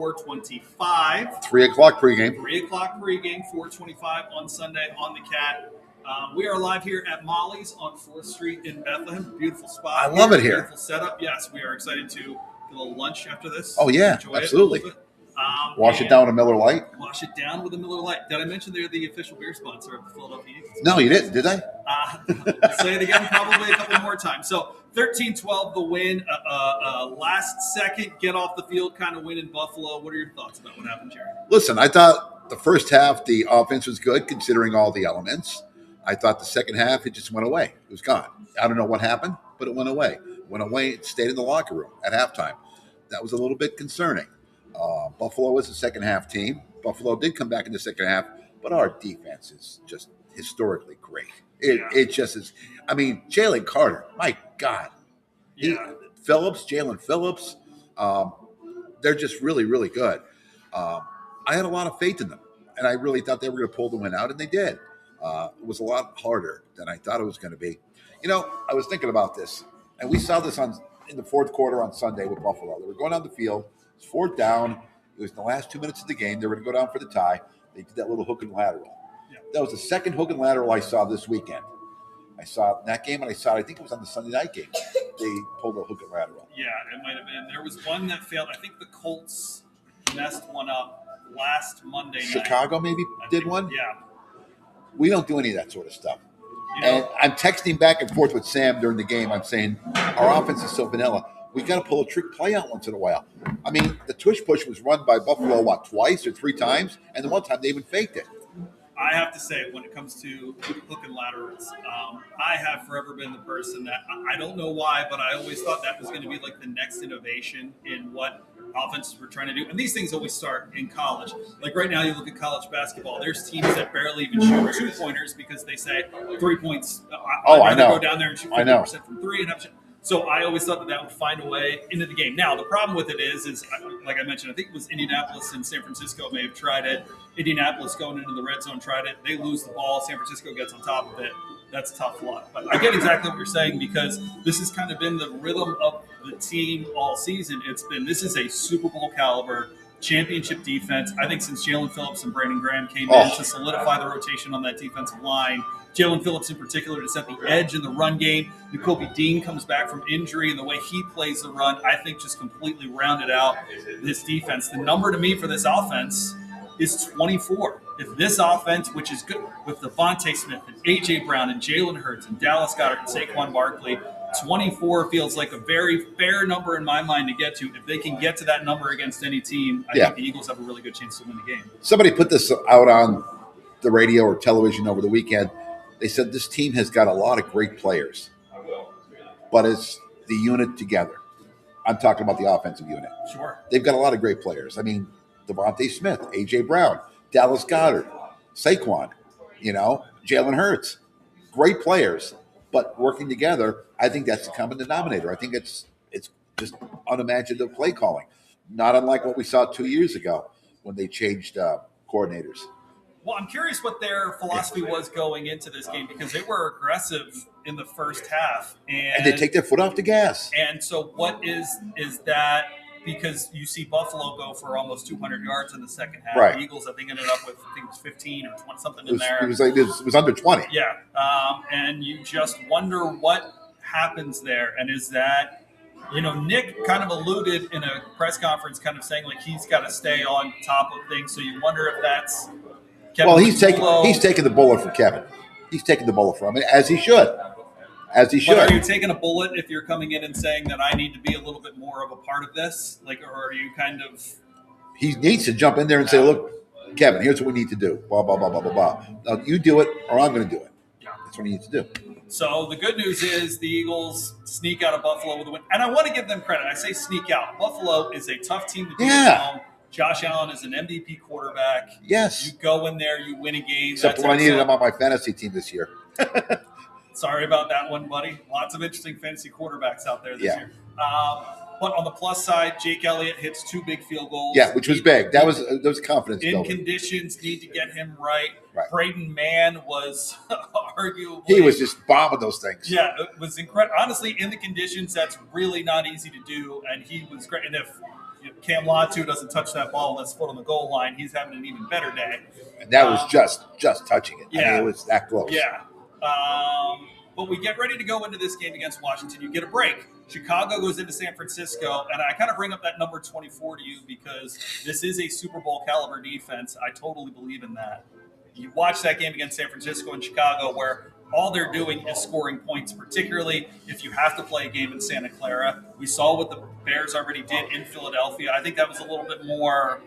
4:25. 3 o'clock pregame. 3 o'clock pregame, 4:25 on Sunday on the Cat. We are live here at Molly's on 4th Street in Bethlehem. Beautiful spot. I love it here. Beautiful setup. Yes, we are excited to get a little lunch after this. Oh, yeah, enjoy absolutely. It a little bit. Wash it down with a Miller Lite. Wash it down with a Miller Lite. Did I mention they're the official beer sponsor of the Philadelphia Eagles? No, you didn't, did I? I'll say it again probably a couple more times. So 13-12 the win. Last second get off the field kind of win in Buffalo. What are your thoughts about what happened, Jerry? Listen, I thought the first half the offense was good considering all the elements. I thought the second half it just went away. It was gone. I don't know what happened, but it went away. It stayed in the locker room at halftime. That was a little bit concerning. Buffalo was a second half team. Buffalo did come back in the second half, but our defense is just historically great. It just is. I mean, Jalen Carter, my God. Yeah. Jalen Phillips, they're just really, really good. I had a lot of faith in them, and I really thought they were going to pull the win out, and they did. It was a lot harder than I thought it was going to be. You know, I was thinking about this, and we saw this in the fourth quarter on Sunday with Buffalo. They were going on the field. It was fourth down. It was in the last 2 minutes of the game. They were going to go down for the tie. They did that little hook and lateral. Yeah. That was the second hook and lateral I saw this weekend. I saw it in that game, and I think it was on the Sunday night game. They pulled a hook and lateral. Yeah, it might have been. There was one that failed. I think the Colts messed one up last Monday night. Chicago maybe did one? Yeah. We don't do any of that sort of stuff. You know, and I'm texting back and forth with Sam during the game. I'm saying, our offense is so vanilla. We got to pull a trick play out once in a while. I mean, the tush push was run by Buffalo, twice or three times? And the one time they even faked it. I have to say, when it comes to hook and laterals, I have forever been the person that, I don't know why, but I always thought that was going to be like the next innovation in what offenses were trying to do. And these things always start in college. Like right now, you look at college basketball, there's teams that barely even shoot two-pointers because they say 3 points. I know. Go down there and shoot 50% from three. So I always thought that would find a way into the game. Now, the problem with it is like I mentioned, I think it was Indianapolis and San Francisco may have tried it. Indianapolis going into the red zone tried it. They lose the ball. San Francisco gets on top of it. That's tough luck. But I get exactly what you're saying because this has kind of been the rhythm of the team all season. This is a Super Bowl caliber championship defense. I think since Jalen Phillips and Brandon Graham came in to solidify the rotation on that defensive line, Jalen Phillips in particular to set the edge in the run game. N'Kobe Dean comes back from injury, and the way he plays the run, I think just completely rounded out this defense. The number to me for this offense is 24. If this offense, which is good with Devontae Smith and A.J. Brown and Jalen Hurts and Dallas Goedert and Saquon Barkley, 24 feels like a very fair number in my mind to get to. If they can get to that number against any team, I think the Eagles have a really good chance to win the game. Somebody put this out on the radio or television over the weekend. They said this team has got a lot of great players, but it's the unit together. I'm talking about the offensive unit. Sure. They've got a lot of great players. I mean, Devontae Smith, A.J. Brown, Dallas Goedert, Saquon, Jalen Hurts. Great players, but working together, I think that's the common denominator. I think it's just unimaginative play calling, not unlike what we saw 2 years ago when they changed coordinators. Well, I'm curious what their philosophy was going into this game because they were aggressive in the first half. And they take their foot off the gas. And so what is that? Because you see Buffalo go for almost 200 yards in the second half. Right. The Eagles, I think, ended up with, it was 15 or 20 something in there. It was under 20. Yeah. And you just wonder what happens there. And is that, Nick kind of alluded in a press conference kind of saying like he's got to stay on top of things. So you wonder if that's Kevin. Well, he's taking the bullet for Kevin. He's taking the bullet for him, as he should. As he should. But are you taking a bullet if you're coming in and saying that I need to be a little bit more of a part of this? Like, or are you kind of... He needs to jump in there and say, look, Kevin, here's what we need to do. Blah, blah, blah, blah, blah, blah. Now, you do it or I'm going to do it. Yeah. That's what he needs to do. So the good news is the Eagles sneak out of Buffalo with a win. And I want to give them credit. I say sneak out. Buffalo is a tough team to beat at home. Josh Allen is an MVP quarterback. Yes. You go in there, you win a game. Except when I needed him on my fantasy team this year. Sorry about that one, buddy. Lots of interesting fantasy quarterbacks out there this year. But on the plus side, Jake Elliott hits 2 big field goals. Yeah, which was big. That was confidence in building. Conditions, need to get him right. Braden Mann was arguably... He was just bombing those things. Yeah, it was incredible. Honestly, in the conditions, that's really not easy to do, and he was great. And if Cam Latu doesn't touch that ball unless foot on the goal line. He's having an even better day. And that was just touching it. Yeah. I mean, it was that close. Yeah. But we get ready to go into this game against Washington. You get a break. Chicago goes into San Francisco, and I kind of bring up that number 24 to you because this is a Super Bowl caliber defense. I totally believe in that. You watch that game against San Francisco and Chicago where all they're doing is scoring points, particularly if you have to play a game in Santa Clara. We saw what the Bears already did in Philadelphia. I think that was a little bit more.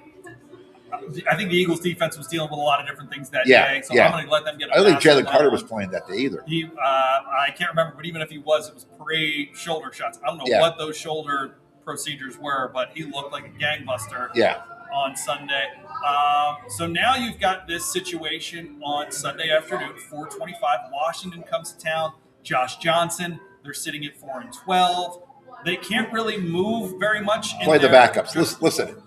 I think the Eagles' defense was dealing with a lot of different things that day, so I'm going to let them get. I don't think Jalen Carter was playing that day either. I can't remember, but even if he was, it was pre-shoulder shots. I don't know what those shoulder procedures were, but he looked like a gangbuster. On Sunday. So now you've got this situation on Sunday afternoon, 4:25. Washington comes to town. Josh Johnson. They're sitting at 4-12. They can't really move very much. Play the backups. Listen.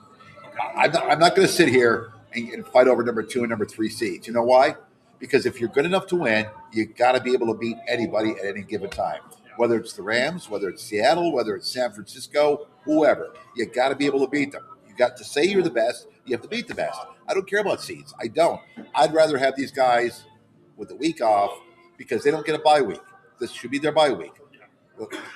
I'm not going to sit here and fight over number 2 and number 3 seeds. You know why? Because if you're good enough to win, you got to be able to beat anybody at any given time. Whether it's the Rams, whether it's Seattle, whether it's San Francisco, whoever, you got to be able to beat them. You got to say you're the best. You have to beat the best. I don't care about seeds. I don't. I'd rather have these guys with the week off because they don't get a bye week. This should be their bye week.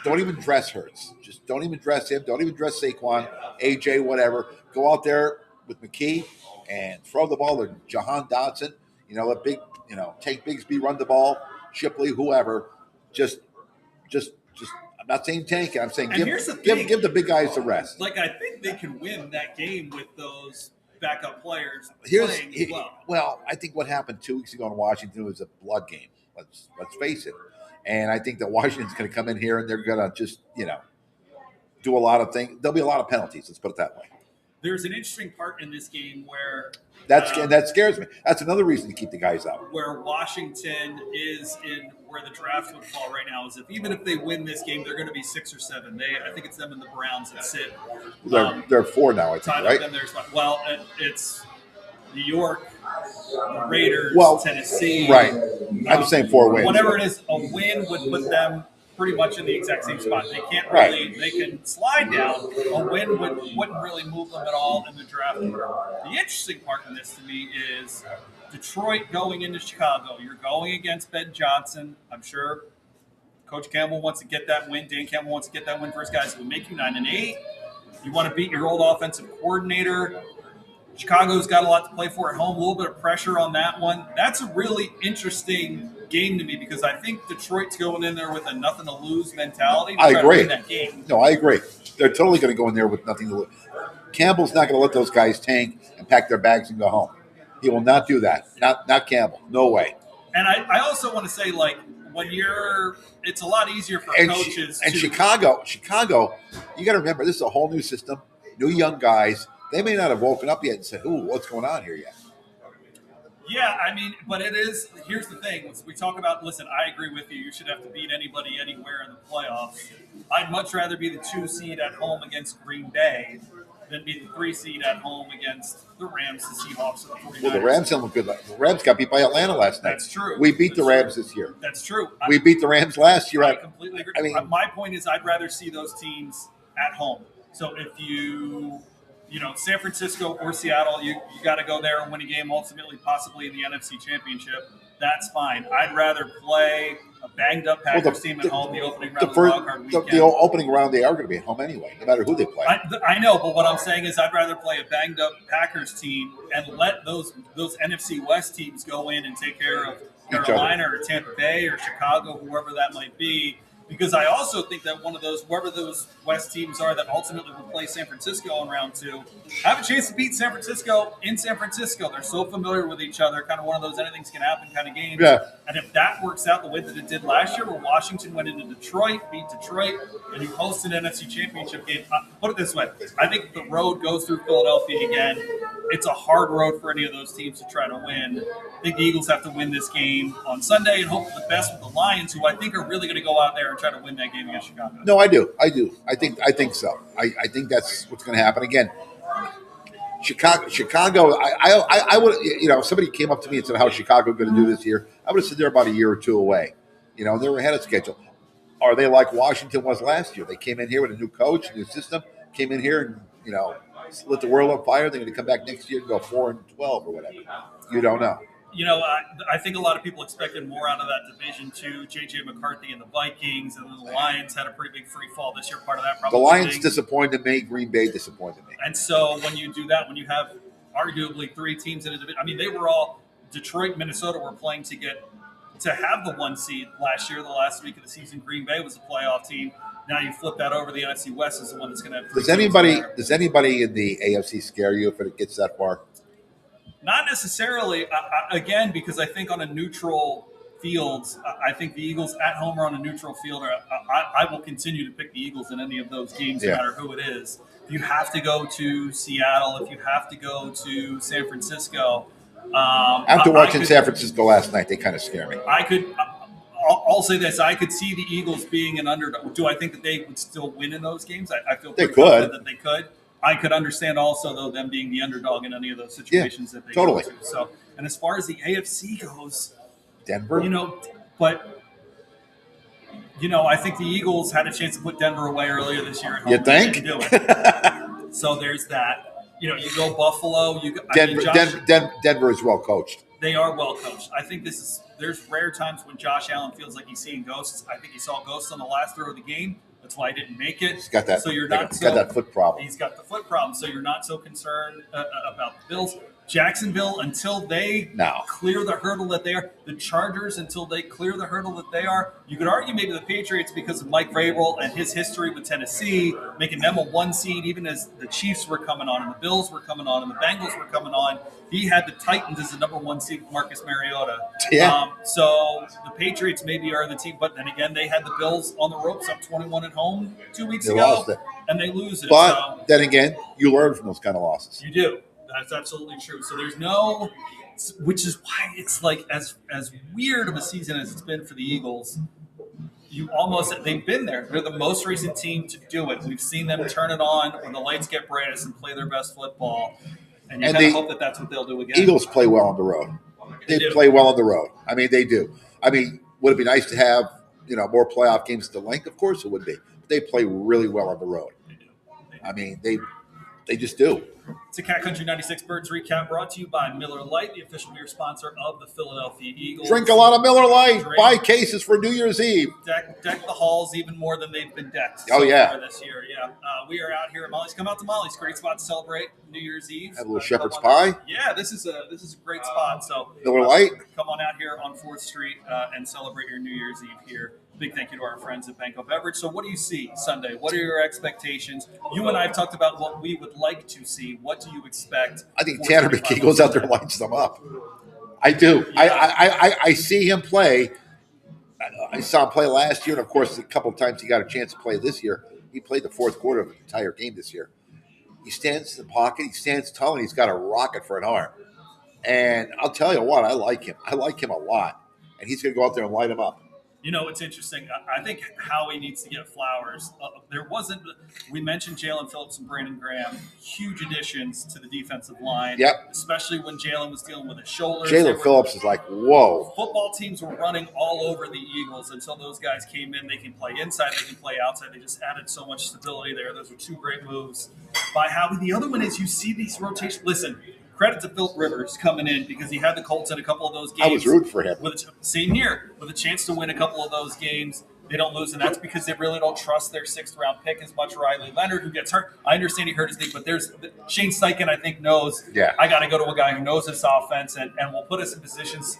Don't even dress Hurts. Just don't even dress him. Don't even dress Saquon, AJ, whatever. Go out there with McKee and throw the ball to Jahan Dotson. Let Tank Bigsby run the ball, Shipley, whoever. Just. I'm not saying tank it. I'm saying give the big guys the rest. Like I think they can win that game with those backup players playing as well. Well, I think what happened 2 weeks ago in Washington was a blood game. Let's face it. And I think that Washington's going to come in here and they're going to just, do a lot of things. There'll be a lot of penalties. Let's put it that way. There's an interesting part in this game where that scares me. That's another reason to keep the guys out. Where Washington is in where the draft would fall right now is even if they win this game, they're going to be 6 or 7. I think it's them and the Browns that sit. They're 4 now, I think, right? It's New York, the Raiders, Tennessee. Right. I'm saying 4 wins. Whatever it is, a win would put them pretty much in the exact same spot. They can't really, they can slide down. A win wouldn't really move them at all in the draft order. The interesting part in this to me is Detroit going into Chicago. You're going against Ben Johnson. I'm sure Coach Campbell wants to get that win. Dan Campbell wants to get that win for his guys. It would make you 9-8. You want to beat your old offensive coordinator. Chicago's got a lot to play for at home. A little bit of pressure on that one. That's a really interesting game to me because I think Detroit's going in there with a nothing to lose mentality. I agree. To win that game. No, I agree. They're totally going to go in there with nothing to lose. Campbell's not going to let those guys tank and pack their bags and go home. He will not do that. Not Campbell. No way. And I also want to say, when it's a lot easier for coaches. Chicago, you got to remember, this is a whole new system, new young guys. They may not have woken up yet and said, "Ooh, what's going on here yet?" Yeah, but it is. Here's the thing: we talk about. Listen, I agree with you. You should have to beat anybody anywhere in the playoffs. I'd much rather be the 2 seed at home against Green Bay than be the 3 seed at home against the Rams, the Seahawks, or the 49ers. Well, the Rams didn't look good. The Rams got beat by Atlanta last night. That's true. We beat the Rams this year. That's true. We beat the Rams last year. I completely agree. My point is, I'd rather see those teams at home. So if San Francisco or Seattle, you got to go there and win a game, ultimately, possibly in the NFC Championship. That's fine. I'd rather play a banged-up Packers team at home the opening round of the wild card weekend. The opening round, they are going to be at home anyway, no matter who they play. I know, but what I'm saying is I'd rather play a banged-up Packers team and let those NFC West teams go in and take care of Carolina or Tampa Bay or Chicago, whoever that might be. Because I also think that whoever those West teams are that ultimately will play San Francisco in round 2, have a chance to beat San Francisco in San Francisco. They're so familiar with each other, kind of one of those anything's can happen kind of games. Yeah. And if that works out the way that it did last year, where Washington went into Detroit, beat Detroit, and you host an NFC Championship game, put it this way, I think the road goes through Philadelphia again. It's a hard road for any of those teams to try to win. I think the Eagles have to win this game on Sunday and hope for the best with the Lions, who I think are really going to go out there and try to win that game against Chicago. No, I do. I think so. I think that's what's going to happen. Again, Chicago, I would, if somebody came up to me and said, how's Chicago going to do this year? I would have said they're about a year or 2 away. They were ahead of schedule. Are they like Washington was last year? They came in here with a new coach, new system, came in here and, lit the world on fire. They're going to come back next year and go 4-12 or whatever. You don't know. I think a lot of people expected more out of that division too. J.J. McCarthy and the Vikings, and then the Lions had a pretty big free fall this year. Part of that The probably Lions disappointed me. Green Bay disappointed me. And so when you do that, when you have arguably 3 teams in a division, I mean, they were all Detroit, Minnesota were playing to have the 1 seed last year. The last week of the season, Green Bay was a playoff team. Now you flip that over. The NFC West is the one that's going to have. Does anybody in the AFC scare you if it gets that far? Not necessarily. Again, because I think on a neutral field, I think the Eagles at home or on a neutral field, I will continue to pick the Eagles in any of those games, no matter who it is. If you have to go to Seattle, if you have to go to San Francisco. After watching San Francisco last night, they kind of scare me. I'll say this. I could see the Eagles being an underdog. Do I think that they would still win in those games? I feel pretty confident that they could. I could understand also, though, them being the underdog in any of those situations that they go to. So, and as far as the AFC goes, Denver, I think the Eagles had a chance to put Denver away earlier this year. You think? Do it. So there's that. You go Buffalo. Denver is well coached. They are well coached. I think there's rare times when Josh Allen feels like he's seeing ghosts. I think he saw ghosts on the last throw of the game. That's why he didn't make it. He's got that. So he's got that foot problem. He's got the foot problem. So you're not so concerned about the Bills. Jacksonville, until they clear the hurdle that they are. The Chargers, until they clear the hurdle that they are. You could argue maybe the Patriots because of Mike Vrabel and his history with Tennessee, making them a 1 seed, even as the Chiefs were coming on and the Bills were coming on and the Bengals were coming on. He had the Titans as the number 1 seed, Marcus Mariota. Yeah. So the Patriots maybe are the team, but then again, they had the Bills on the ropes up 21 at home 2 weeks ago. Lost it. And they lose it. But then again, you learn from those kind of losses. You do. That's absolutely true. So there's which is why it's like as weird of a season as it's been for the Eagles. They've been there. They're the most recent team to do it. We've seen them turn it on when the lights get brightest and play their best football. And you kind of hope that that's what they'll do again. Eagles play well on the road. They play well on the road. I mean, they do. I mean, would it be nice to have more playoff games to length? Of course it would be. But they play really well on the road. They do. I mean, they just do. It's a Cat Country 96 Birds recap brought to you by Miller Lite, the official beer sponsor of the Philadelphia Eagles. Drink a lot of Miller Lite. Buy cases for New Year's Eve. Deck the halls even more than they've been decked far this year. Yeah, we are out here at Molly's. Come out to Molly's. Great spot to celebrate New Year's Eve. Have a little shepherd's pie. Yeah, this is a great spot. So Miller Lite. Come on out here on 4th Street and celebrate your New Year's Eve here. Big thank you to our friends at Banko Beverage. So what do you see Sunday? What are your expectations? You and I have talked about what we would like to see. What do you expect? I think Tanner McKee goes out there and lights them up. I do. Yeah. I see him play. I saw him play last year, and, of course, a couple of times he got a chance to play this year. He played the fourth quarter of the entire game this year. He stands in the pocket. He stands tall, and he's got a rocket for an arm. And I'll tell you what, I like him. I like him a lot. And he's going to go out there and light him up. It's interesting. I think Howie needs to get flowers. We mentioned Jalen Phillips and Brandon Graham, huge additions to the defensive line. Yep. Especially when Jalen was dealing with his shoulders. Jalen Phillips is like, whoa. Football teams were running all over the Eagles until those guys came in. They can play inside, they can play outside. They just added so much stability there. Those were 2 great moves by Howie. The other one is you see these rotations. Listen, credit to Philip Rivers coming in because he had the Colts in a couple of those games. I was rooting for him. Same here. With a chance to win a couple of those games, they don't lose, and that's because they really don't trust their 6th-round pick as much. Riley Leonard, who gets hurt. I understand he hurt his knee, but there's Shane Steichen, I think, knows, I got to go to a guy who knows this offense and will put us in positions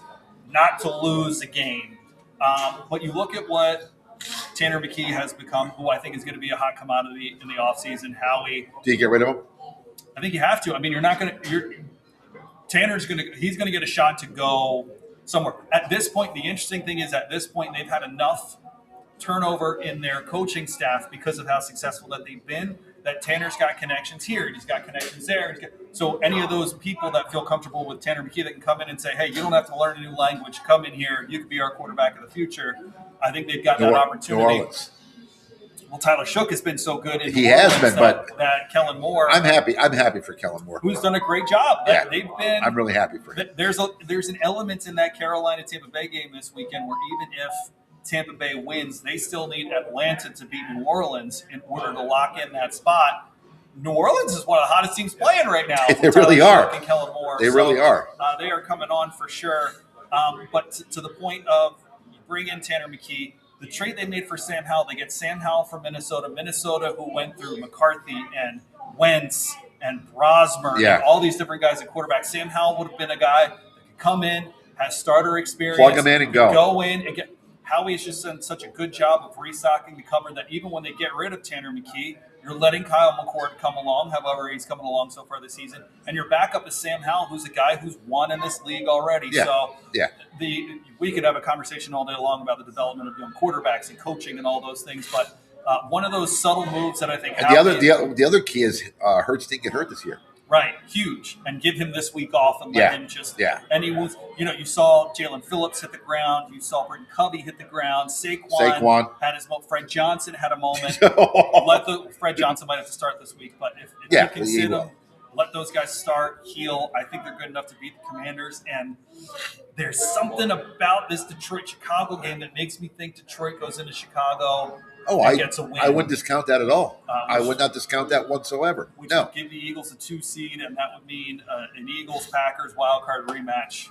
not to lose a game. But you look at what Tanner McKee has become, who I think is going to be a hot commodity in the offseason. Howie. Do you get rid of him? I think you have to. I mean, you're not going to – Tanner's going to – he's going to get a shot to go somewhere. At this point, the interesting thing is at this point they've had enough turnover in their coaching staff because of how successful that they've been that Tanner's got connections here. He's got connections there. So any of those people that feel comfortable with Tanner McKee that can come in and say, hey, you don't have to learn a new language. Come in here. You could be our quarterback of the future. I think they've got that opportunity. New Orleans. Well, Tyler Shook has been so good. He has been, but that Kellen Moore. I'm happy for Kellen Moore, who's done a great job. Yeah, they've been. I'm really happy for him. There's an element in that Carolina Tampa Bay game this weekend where even if Tampa Bay wins, they still need Atlanta to beat New Orleans in order to lock in that spot. New Orleans is one of the hottest teams playing right now. They really are. And Kellen Moore. They really are. They are coming on for sure. But to the point of you bring in Tanner McKee, the trade they made for Sam Howell, they get Sam Howell from Minnesota, who went through McCarthy and Wentz and Brosmer and all these different guys at quarterback. Sam Howell would have been a guy that could come in, has starter experience, plug him in and go in and get. Howie has just done such a good job of restocking the cover that even when they get rid of Tanner McKee, you're letting Kyle McCord come along, however he's coming along so far this season. And your backup is Sam Howell, who's a guy who's won in this league already. Yeah. So yeah. We could have a conversation all day long about the development of young quarterbacks and coaching and all those things. But one of those subtle moves that I think the other key is Hurts didn't get hurt this year. Right, huge, and give him this week off and let him just. And he was, you saw Jalen Phillips hit the ground. You saw Britton Covey hit the ground. Saquon had his moment. Fred Johnson had a moment. Fred Johnson might have to start this week, but if you can sit him, let those guys start, heal. I think they're good enough to beat the Commanders. And there's something about this Detroit-Chicago game that makes me think Detroit goes into Chicago. Gets a win. I wouldn't discount that at all. I would not discount that whatsoever. Which would give the Eagles a 2 seed, and that would mean an Eagles-Packers wildcard rematch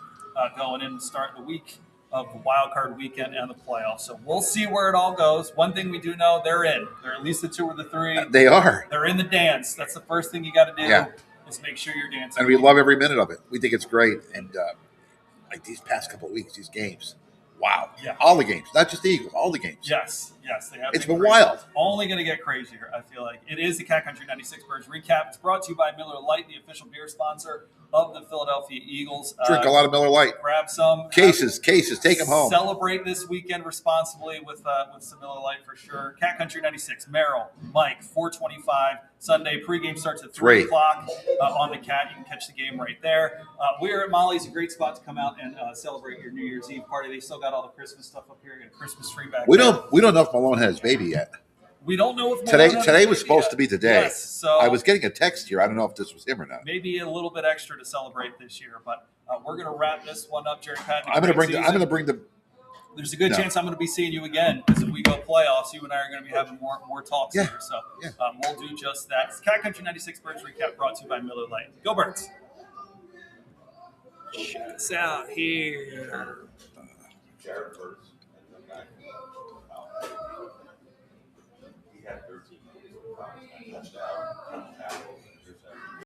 going in to start the week of the wildcard weekend and the playoffs. So we'll see where it all goes. One thing we do know, they're in. They're at least the 2 or the 3. They are. They're in the dance. That's the first thing you got to do is make sure you're dancing. And we love every minute of it. We think it's great. And like these past couple of weeks, these games, wow. Yeah. All the games, not just the Eagles, all the games. Yes. They have. It's been wild. It's only going to get crazier, I feel like. It is the Cat Country 96 Birds Recap. It's brought to you by Miller Lite, the official beer sponsor of the Philadelphia Eagles. Drink a lot of Miller Lite. Grab some. Cases. Take them home. Celebrate this weekend responsibly with some Miller Lite for sure. Cat Country 96, Merrill, Mike, 425. Sunday pregame starts at 3 o'clock on the Cat. You can catch the game right there. We're at Molly's, a great spot to come out and celebrate your New Year's Eve party. They still got all the Christmas stuff up here. You got a Christmas tree back We don't know if Malone had his baby yet. We don't know if today was supposed to be today. Yes, so I was getting a text here. I don't know if this was him or not. Maybe a little bit extra to celebrate this year, but we're going to wrap this one up, Jerry Pat. I'm going to bring the. There's a good chance I'm going to be seeing you again because if we go playoffs, you and I are going to be having more talks here. So we'll do just that. It's Cat Country 96 Birds Recap brought to you by Miller Lite. Go Birds! Check us out here.